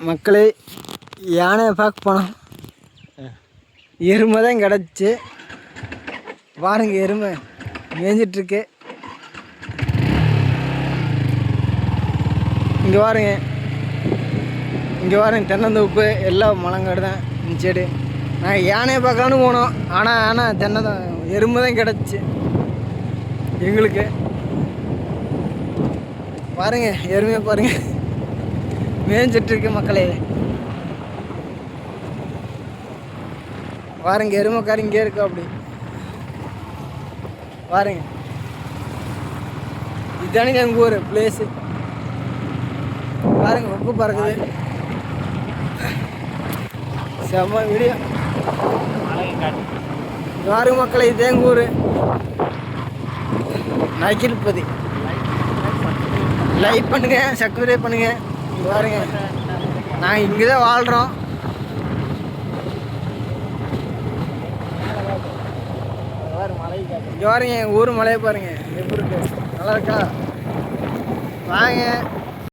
மக்களே, யானையை பார்க்க போனோம். எருமை தான் கிடச்சி. பாருங்க, எருமை மேய்ஞ்சிட்ருக்கு. இங்கே பாருங்க, இங்கே பாருங்க, தென்னந்தோப்பு எல்லாம் மலங்காடு தான் இந்த சைடு. நாங்கள் யானையை பார்க்கலான்னு போனோம். ஆனால் தென்னை தான், எருமை தான் கிடச்சி எங்களுக்கு. பாருங்க, எருமையை பாருங்க மேய்ஞ்சிட்ருக்கு மக்களே. பாருங்க, எருமைக்காரி இங்கே இருக்கா. அப்படி பாருங்க, இதுதானுங்க எங்கள் ஊர் பிளேஸு. பாருங்க, கொக்கு பறக்குது. செம்ம வீடியோ. பாருங்க மக்களை, இது எங்கள் ஊர் நக்கிருப்பதி. லைக் பண்ணுங்க, சப்ஸ்கிரைப் பண்ணுங்க. இங்கே பாருங்க, நாங்கள் இங்கே தான் வாழ்கிறோம். இங்கே பாருங்க, எங்கள் ஊர் மலையை பாருங்க எப்படி இருக்கு, நல்லா இருக்கா? வாங்க.